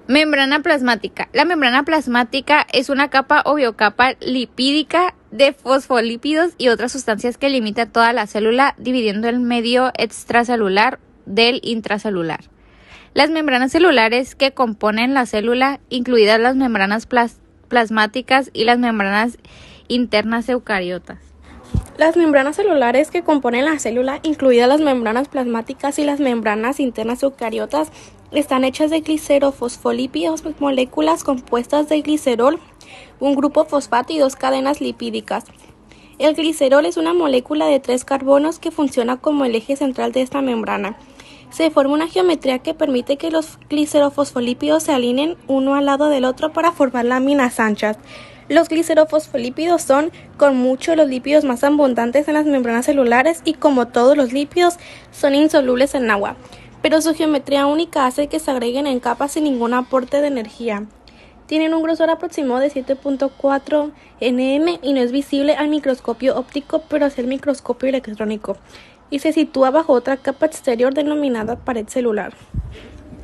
Membrana plasmática. La membrana plasmática es una capa o biocapa lipídica de fosfolípidos y otras sustancias que limita toda la célula, dividiendo el medio extracelular del intracelular. Las membranas celulares que componen la célula, incluidas las membranas plasmáticas y las membranas internas eucariotas. Las membranas celulares que componen la célula, incluidas las membranas plasmáticas y las membranas internas eucariotas, están hechas de glicerofosfolípidos, moléculas compuestas de glicerol, un grupo fosfato y dos cadenas lipídicas. El glicerol es una molécula de 3 carbonos que funciona como el eje central de esta membrana. Se forma una geometría que permite que los glicerofosfolípidos se alineen uno al lado del otro para formar láminas anchas. Los glicerofosfolípidos son, con mucho, los lípidos más abundantes en las membranas celulares y, como todos los lípidos, son insolubles en agua, pero su geometría única hace que se agreguen en capas sin ningún aporte de energía. Tienen un grosor aproximado de 7.4 nm y no es visible al microscopio óptico, pero sí al microscopio electrónico, y se sitúa bajo otra capa exterior denominada pared celular.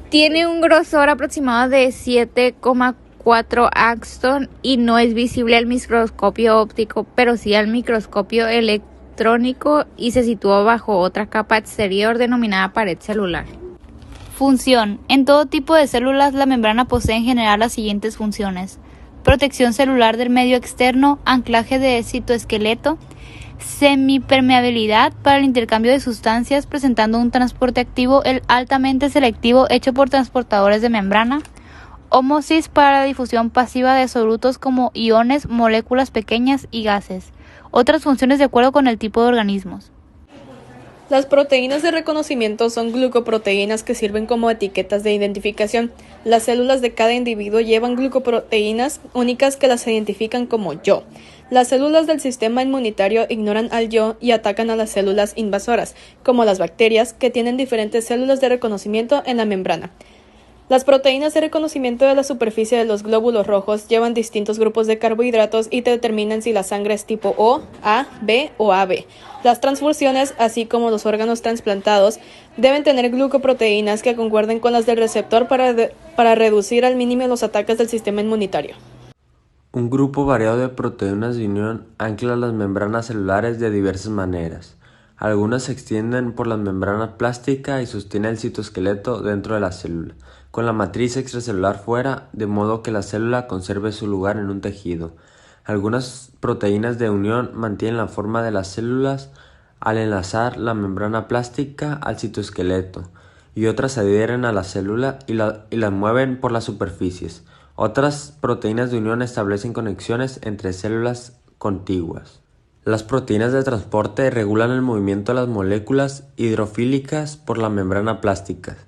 Tiene un grosor aproximado de 7,4 angstrom y no es visible al microscopio óptico, pero sí al microscopio electrónico y se sitúa bajo otra capa exterior denominada pared celular. Función. En todo tipo de células, la membrana posee en general las siguientes funciones: protección celular del medio externo, anclaje de citoesqueleto, semipermeabilidad para el intercambio de sustancias, presentando un transporte activo altamente selectivo hecho por transportadores de membrana, ósmosis para la difusión pasiva de solutos como iones, moléculas pequeñas y gases. Otras funciones de acuerdo con el tipo de organismos. Las proteínas de reconocimiento son glucoproteínas que sirven como etiquetas de identificación. Las células de cada individuo llevan glucoproteínas únicas que las identifican como yo. Las células del sistema inmunitario ignoran al yo y atacan a las células invasoras, como las bacterias, que tienen diferentes células de reconocimiento en la membrana. Las proteínas de reconocimiento de la superficie de los glóbulos rojos llevan distintos grupos de carbohidratos y determinan si la sangre es tipo O, A, B o AB. Las transfusiones, así como los órganos trasplantados, deben tener glucoproteínas que concuerden con las del receptor para reducir al mínimo los ataques del sistema inmunitario. Un grupo variado de proteínas de unión ancla las membranas celulares de diversas maneras. Algunas se extienden por la membrana plástica y sostienen el citoesqueleto dentro de la célula, con la matriz extracelular fuera, de modo que la célula conserve su lugar en un tejido. Algunas proteínas de unión mantienen la forma de las células al enlazar la membrana plástica al citoesqueleto, y otras adhieren a la célula y la mueven por las superficies. Otras proteínas de unión establecen conexiones entre células contiguas. Las proteínas de transporte regulan el movimiento de las moléculas hidrofílicas por la membrana plástica.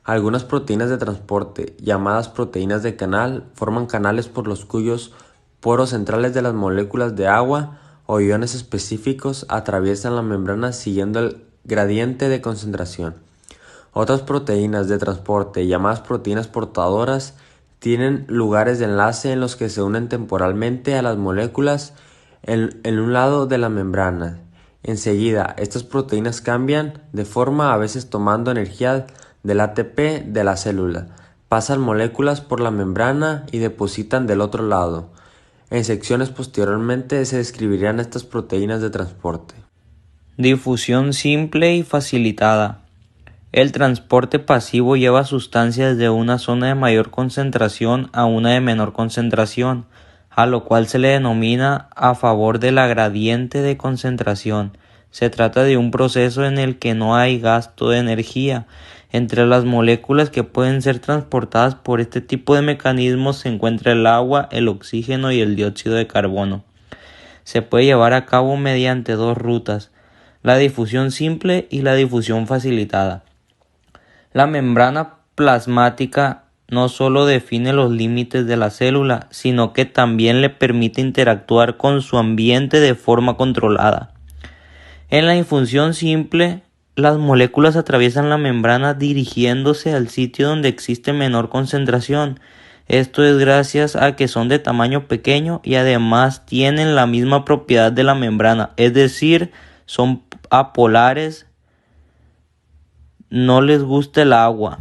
Algunas proteínas de transporte, llamadas proteínas de canal, forman canales por los cuyos poros centrales de las moléculas de agua o iones específicos atraviesan la membrana siguiendo el gradiente de concentración. Otras proteínas de transporte, llamadas proteínas portadoras, tienen lugares de enlace en los que se unen temporalmente a las moléculas en un lado de la membrana. Enseguida, estas proteínas cambian de forma, a veces tomando energía del ATP de la célula, pasan moléculas por la membrana y depositan del otro lado. En secciones posteriormente se describirán estas proteínas de transporte. Difusión simple y facilitada. El transporte pasivo lleva sustancias de una zona de mayor concentración a una de menor concentración, a lo cual se le denomina a favor de la gradiente de concentración. Se trata de un proceso en el que no hay gasto de energía. Entre las moléculas que pueden ser transportadas por este tipo de mecanismos se encuentra el agua, el oxígeno y el dióxido de carbono. Se puede llevar a cabo mediante dos rutas: la difusión simple y la difusión facilitada. La membrana plasmática no solo define los límites de la célula, sino que también le permite interactuar con su ambiente de forma controlada. En la difusión simple, las moléculas atraviesan la membrana dirigiéndose al sitio donde existe menor concentración. Esto es gracias a que son de tamaño pequeño y además tienen la misma propiedad de la membrana, es decir, son apolares, no les gusta el agua.